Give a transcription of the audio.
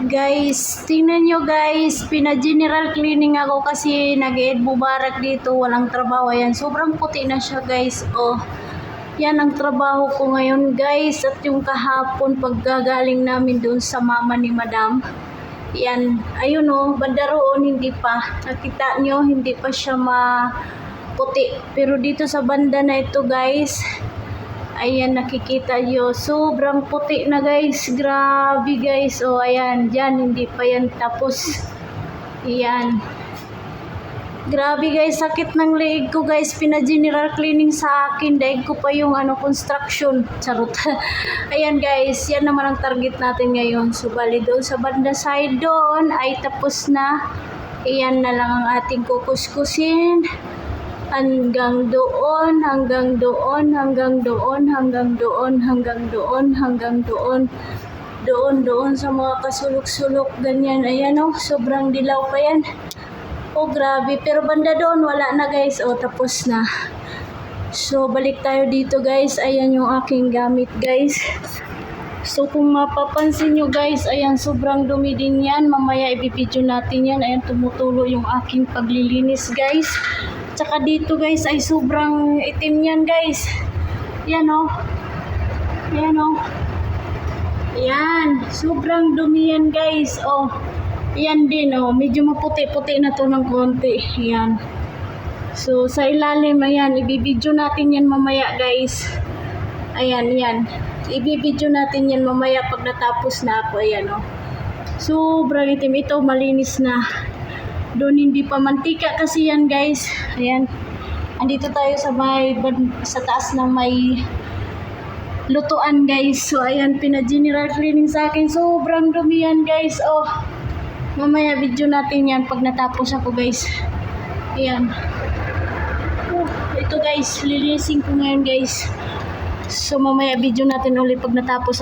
Guys, tingnan nyo guys, pina-general cleaning ako kasi nag-eid mubarak dito, walang trabaho. Ayan, sobrang puti na siya guys. Oh, yan ang trabaho ko ngayon guys. At yung kahapon paggagaling namin doon sa mama ni madam. Yan, ayun oh, banda roon hindi pa. Nakita nyo, hindi pa siya puti. Pero dito sa banda na ito guys, ayan, nakikita nyo, sobrang puti na guys. Grabe guys. O ayan, dyan, hindi pa yan tapos. Ayan. Grabe guys, sakit ng leeg ko guys. Pina-general cleaning sa akin. Daig ko pa yung construction. Charot. Ayan guys, yan naman ang target natin ngayon. So bali doon sa banda side doon ay tapos na. Ayan na lang ang ating kukuskusin. Hanggang doon, hanggang doon, hanggang doon, hanggang doon, hanggang doon, hanggang doon, doon sa mga kasulok-sulok, ganyan. Ayan oh, sobrang dilaw pa yan. Oh grabe, pero banda doon wala na guys. Oh, tapos na. So balik tayo dito guys. Ayan yung aking gamit guys. So kung mapapansin nyo guys, ayan, sobrang dumi din yan. Mamaya ibibidyo natin yan. Ayan, tumutulo yung aking paglilinis guys. Tsaka dito guys ay sobrang itim yan guys. Yan oh. Yan oh. Yan. Sobrang dumi yan guys. Oh. Yan din oh. Medyo maputi-puti na to ng konti. Yan. So sa ilalim ayan. Ibibidyo natin yan mamaya guys. Ayan yan. Ibibidyo natin yan mamaya pag natapos na ako. Ayan oh. Sobrang itim. Ito malinis na. Doon hindi pa mantika kasi yan guys. Ayan. Andito tayo sa taas ng may lutuan guys. So ayan, pina-general cleaning sa akin. Sobrang dumi yan guys. Oh. Mamaya video natin yan pag natapos ako guys. Ayan. Oh, ito guys, lilinisin ko ngayon guys. So mamaya video natin ulit pag natapos ako.